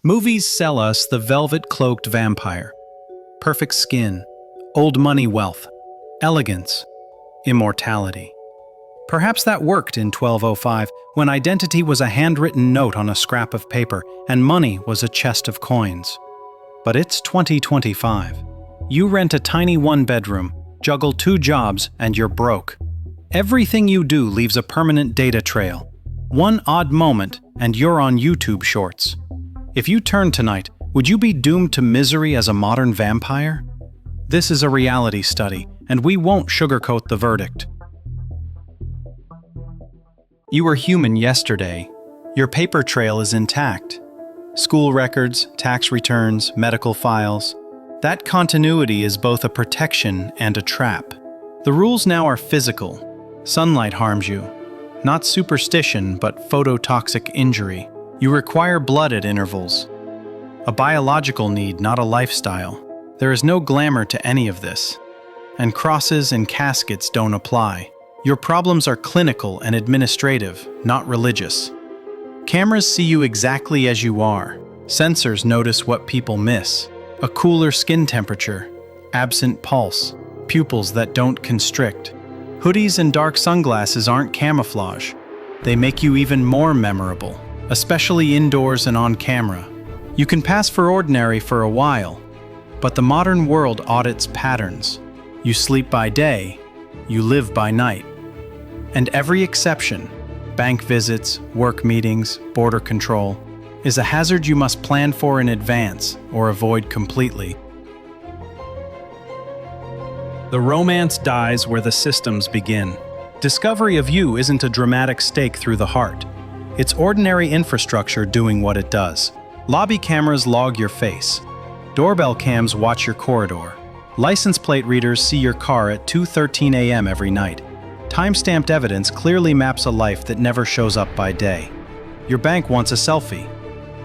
Movies sell us the velvet-cloaked vampire. Perfect skin, old money wealth, elegance, immortality. Perhaps that worked in 1205, when identity was a handwritten note on a scrap of paper and money was a chest of coins. But it's 2025. You rent a tiny one-bedroom, juggle 2 jobs, and you're broke. Everything you do leaves a permanent data trail. One odd moment, and you're on YouTube Shorts. If you turned tonight, would you be doomed to misery as a modern vampire? This is a reality study, and we won't sugarcoat the verdict. You were human yesterday. Your paper trail is intact. School records, tax returns, medical files. That continuity is both a protection and a trap. The rules now are physical. Sunlight harms you. Not superstition, but phototoxic injury. You require blood at intervals. A biological need, not a lifestyle. There is no glamour to any of this. And crosses and caskets don't apply. Your problems are clinical and administrative, not religious. Cameras see you exactly as you are. Sensors notice what people miss. A cooler skin temperature, absent pulse, pupils that don't constrict. Hoodies and dark sunglasses aren't camouflage. They make you even more memorable, especially indoors and on camera. You can pass for ordinary for a while, but the modern world audits patterns. You sleep by day, you live by night. And every exception, bank visits, work meetings, border control, is a hazard you must plan for in advance or avoid completely. The romance dies where the systems begin. Discovery of you isn't a dramatic stake through the heart. It's ordinary infrastructure doing what it does. Lobby cameras log your face. Doorbell cams watch your corridor. License plate readers see your car at 2:13 a.m. every night. Time-stamped evidence clearly maps a life that never shows up by day. Your bank wants a selfie.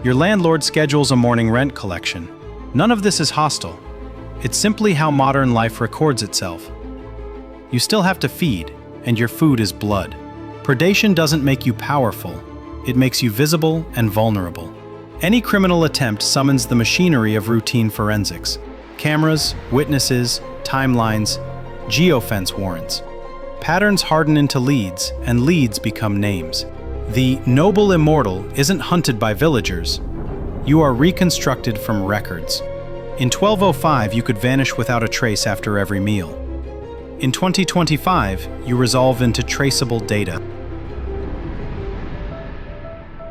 Your landlord schedules a morning rent collection. None of this is hostile. It's simply how modern life records itself. You still have to feed, and your food is blood. Predation doesn't make you powerful. It makes you visible and vulnerable. Any criminal attempt summons the machinery of routine forensics. Cameras, witnesses, timelines, geofence warrants. Patterns harden into leads, and leads become names. The noble immortal isn't hunted by villagers. You are reconstructed from records. In 1205, you could vanish without a trace after every meal. In 2025, you resolve into traceable data.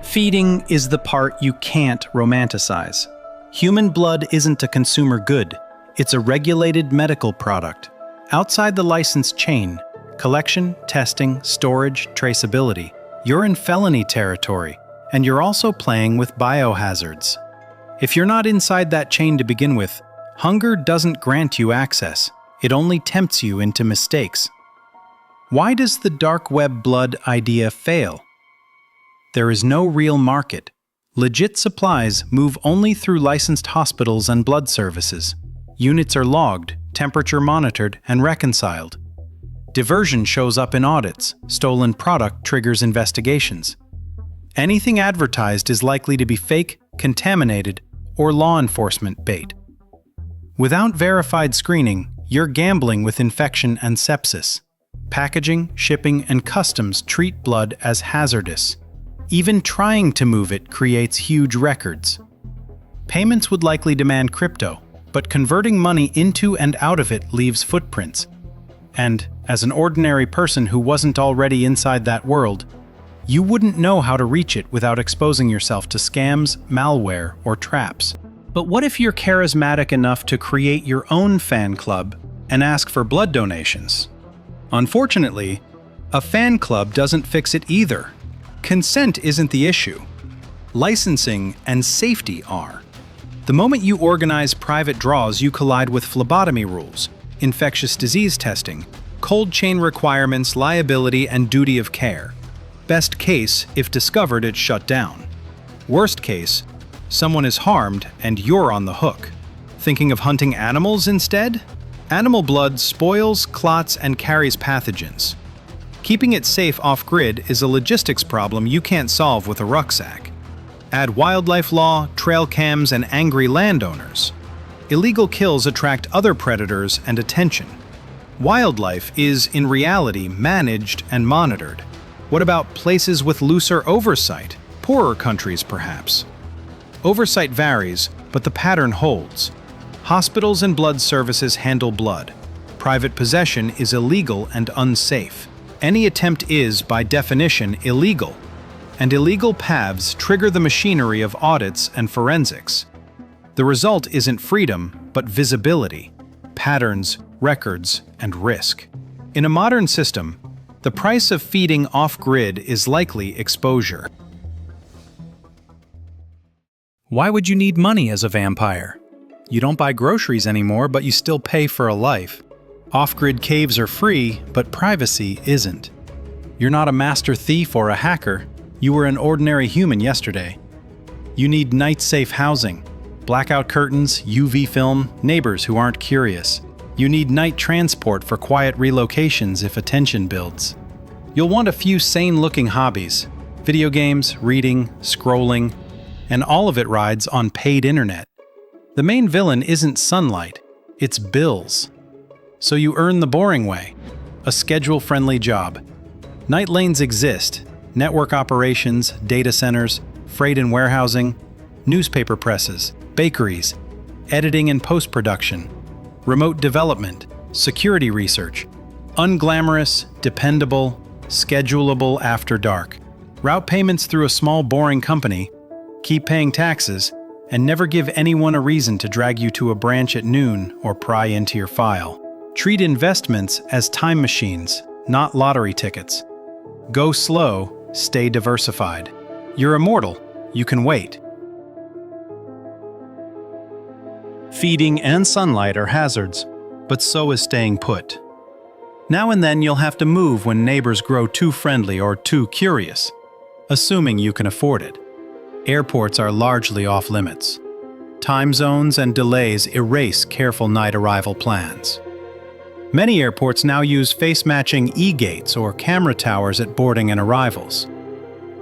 Feeding is the part you can't romanticize. Human blood isn't a consumer good. It's a regulated medical product. Outside the licensed chain, collection, testing, storage, traceability, you're in felony territory, and you're also playing with biohazards. If you're not inside that chain to begin with, hunger doesn't grant you access. It only tempts you into mistakes. Why does the dark web blood idea fail? There is no real market. Legit supplies move only through licensed hospitals and blood services. Units are logged, temperature monitored, and reconciled. Diversion shows up in audits. Stolen product triggers investigations. Anything advertised is likely to be fake, contaminated, or law enforcement bait. Without verified screening, you're gambling with infection and sepsis. Packaging, shipping, and customs treat blood as hazardous. Even trying to move it creates huge records. Payments would likely demand crypto, but converting money into and out of it leaves footprints. And, as an ordinary person who wasn't already inside that world, you wouldn't know how to reach it without exposing yourself to scams, malware, or traps. But what if you're charismatic enough to create your own fan club and ask for blood donations? Unfortunately, a fan club doesn't fix it either. Consent isn't the issue. Licensing and safety are. The moment you organize private draws, you collide with phlebotomy rules, infectious disease testing, cold chain requirements, liability, and duty of care. Best case, if discovered, it's shut down. Worst case, someone is harmed and you're on the hook. Thinking of hunting animals instead? Animal blood spoils, clots, and carries pathogens. Keeping it safe off-grid is a logistics problem you can't solve with a rucksack. Add wildlife law, trail cams, and angry landowners. Illegal kills attract other predators and attention. Wildlife is, in reality, managed and monitored. What about places with looser oversight? Poorer countries, perhaps? Oversight varies, but the pattern holds. Hospitals and blood services handle blood. Private possession is illegal and unsafe. Any attempt is, by definition, illegal. And illegal paths trigger the machinery of audits and forensics. The result isn't freedom, but visibility, patterns, records, and risk. In a modern system, the price of feeding off-grid is likely exposure. Why would you need money as a vampire? You don't buy groceries anymore, but you still pay for a life. Off-grid caves are free, but privacy isn't. You're not a master thief or a hacker. You were an ordinary human yesterday. You need night-safe housing, blackout curtains, UV film, neighbors who aren't curious. You need night transport for quiet relocations if attention builds. You'll want a few sane-looking hobbies: video games, reading, scrolling, and all of it rides on paid internet. The main villain isn't sunlight, it's bills. So you earn the boring way, a schedule-friendly job. Night lanes exist: network operations, data centers, freight and warehousing, newspaper presses, bakeries, editing and post-production, remote development, security research. Unglamorous, dependable, schedulable after dark. Route payments through a small boring company, keep paying taxes, and never give anyone a reason to drag you to a branch at noon or pry into your file. Treat investments as time machines, not lottery tickets. Go slow, stay diversified. You're immortal, you can wait. Feeding and sunlight are hazards, but so is staying put. Now and then you'll have to move when neighbors grow too friendly or too curious, assuming you can afford it. Airports are largely off limits. Time zones and delays erase careful night arrival plans. Many airports now use face-matching e-gates or camera towers at boarding and arrivals.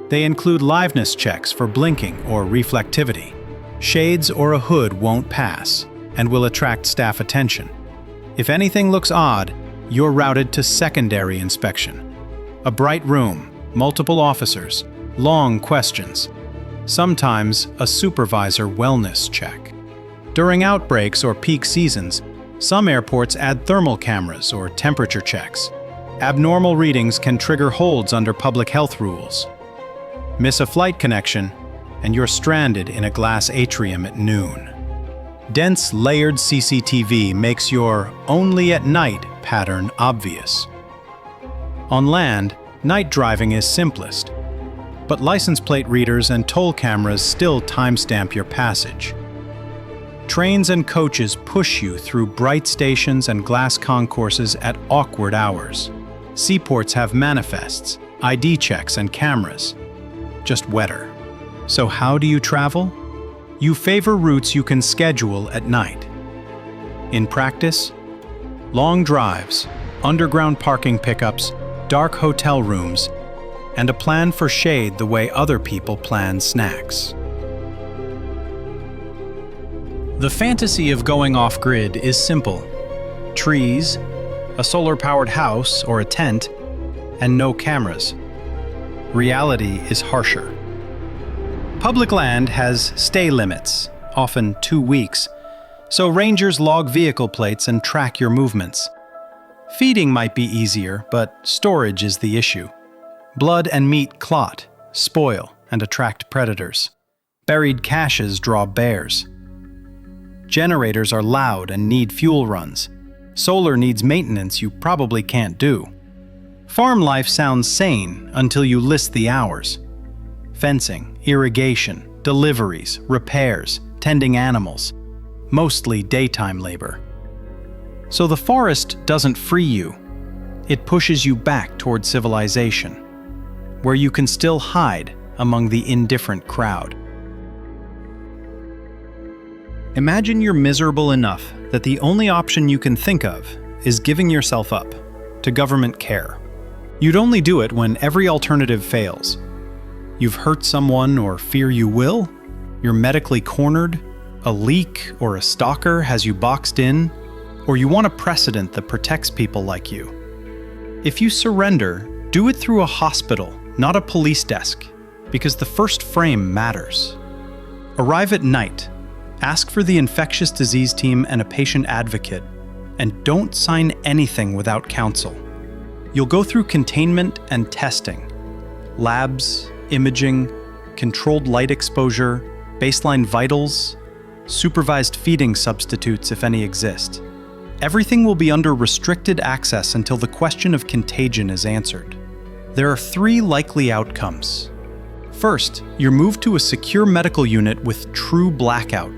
They include liveness checks for blinking or reflectivity. Shades or a hood won't pass and will attract staff attention. If anything looks odd, you're routed to secondary inspection. A bright room, multiple officers, long questions. Sometimes a supervisor wellness check. During outbreaks or peak seasons, some airports add thermal cameras or temperature checks. Abnormal readings can trigger holds under public health rules. Miss a flight connection, and you're stranded in a glass atrium at noon. Dense, layered CCTV makes your "only at night" pattern obvious. On land, night driving is simplest, but license plate readers and toll cameras still timestamp your passage. Trains and coaches push you through bright stations and glass concourses at awkward hours. Seaports have manifests, ID checks, and cameras. Just wetter. So how do you travel? You favor routes you can schedule at night. In practice, long drives, underground parking pickups, dark hotel rooms, and a plan for shade the way other people plan snacks. The fantasy of going off-grid is simple. Trees, a solar-powered house or a tent, and no cameras. Reality is harsher. Public land has stay limits, often 2 weeks, so rangers log vehicle plates and track your movements. Feeding might be easier, but storage is the issue. Blood and meat clot, spoil, and attract predators. Buried caches draw bears. Generators are loud and need fuel runs. Solar needs maintenance you probably can't do. Farm life sounds sane until you list the hours. Fencing, irrigation, deliveries, repairs, tending animals. Mostly daytime labor. So the forest doesn't free you. It pushes you back toward civilization, where you can still hide among the indifferent crowd. Imagine you're miserable enough that the only option you can think of is giving yourself up to government care. You'd only do it when every alternative fails. You've hurt someone or fear you will? You're medically cornered? A leak or a stalker has you boxed in? Or you want a precedent that protects people like you? If you surrender, do it through a hospital, not a police desk, because the first frame matters. Arrive at night, ask for the infectious disease team and a patient advocate, and don't sign anything without counsel. You'll go through containment and testing, labs, imaging, controlled light exposure, baseline vitals, supervised feeding substitutes if any exist. Everything will be under restricted access until the question of contagion is answered. There are 3 likely outcomes. First, you're moved to a secure medical unit with true blackout,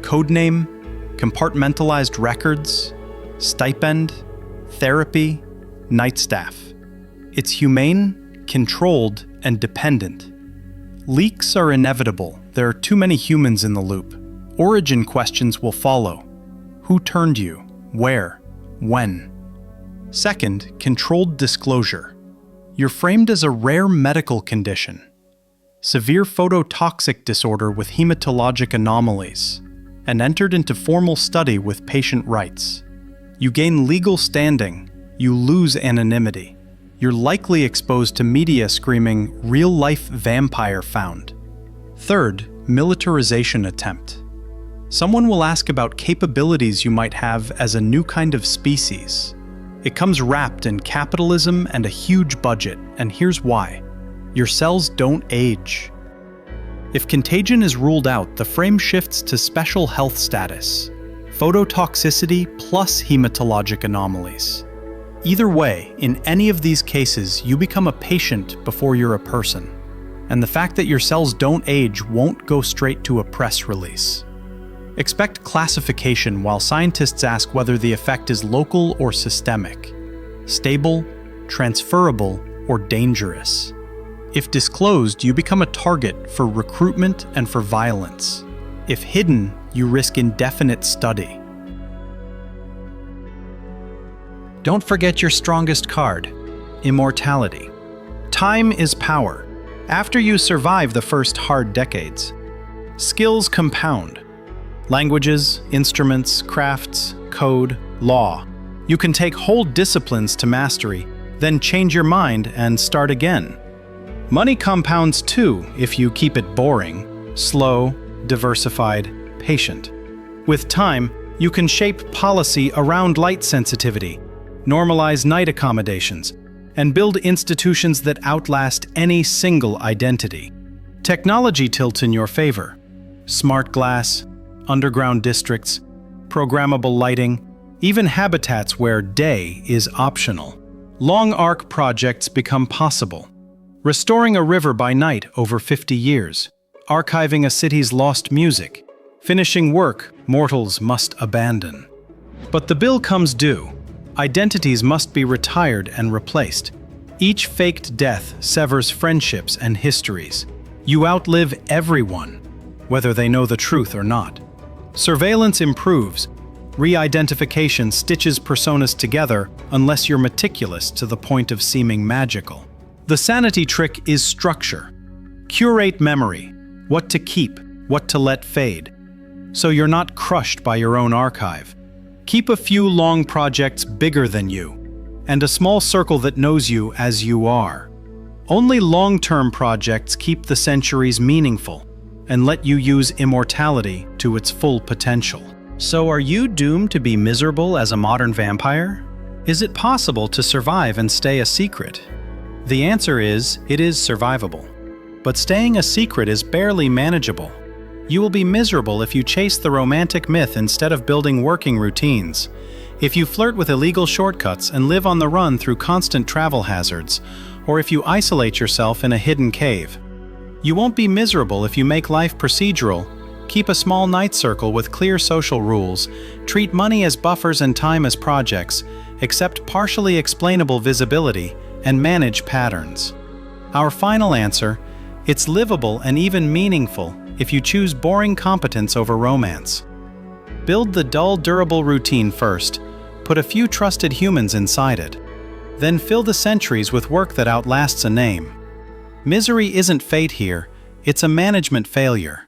codename, compartmentalized records, stipend, therapy, night staff. It's humane, controlled, and dependent. Leaks are inevitable. There are too many humans in the loop. Origin questions will follow. Who turned you? Where? When? Second, controlled disclosure. You're framed as a rare medical condition. Severe phototoxic disorder with hematologic anomalies, and entered into formal study with patient rights. You gain legal standing. You lose anonymity. You're likely exposed to media screaming, "Real-life vampire found." Third, militarization attempt. Someone will ask about capabilities you might have as a new kind of species. It comes wrapped in capitalism and a huge budget, and here's why. Your cells don't age. If contagion is ruled out, the frame shifts to special health status, phototoxicity plus hematologic anomalies. Either way, in any of these cases, you become a patient before you're a person. And the fact that your cells don't age won't go straight to a press release. Expect classification while scientists ask whether the effect is local or systemic, stable, transferable, or dangerous. If disclosed, you become a target for recruitment and for violence. If hidden, you risk indefinite study. Don't forget your strongest card, Immortality. Time is power. After you survive the first hard decades, skills compound. Languages, instruments, crafts, code, law. You can take whole disciplines to mastery, then change your mind and start again. Money compounds too if you keep it boring, slow, diversified, patient. With time, you can shape policy around light sensitivity, normalize night accommodations, and build institutions that outlast any single identity. Technology tilts in your favor. Smart glass, underground districts, programmable lighting, even habitats where day is optional. Long arc projects become possible. Restoring a river by night over 50 years, archiving a city's lost music, finishing work mortals must abandon. But the bill comes due. Identities must be retired and replaced. Each faked death severs friendships and histories. You outlive everyone, whether they know the truth or not. Surveillance improves. Re-identification stitches personas together unless you're meticulous to the point of seeming magical. The sanity trick is structure. Curate memory, what to keep, what to let fade, so you're not crushed by your own archive. Keep a few long projects bigger than you, and a small circle that knows you as you are. Only long-term projects keep the centuries meaningful and let you use immortality to its full potential. So are you doomed to be miserable as a modern vampire? Is it possible to survive and stay a secret? The answer is, it is survivable. But staying a secret is barely manageable. You will be miserable if you chase the romantic myth instead of building working routines. If you flirt with illegal shortcuts and live on the run through constant travel hazards, or if you isolate yourself in a hidden cave. You won't be miserable if you make life procedural, keep a small night circle with clear social rules, treat money as buffers and time as projects, accept partially explainable visibility, and manage patterns. Our final answer, it's livable and even meaningful if you choose boring competence over romance. Build the dull, durable routine first, put a few trusted humans inside it, then fill the centuries with work that outlasts a name. Misery isn't fate here, it's a management failure.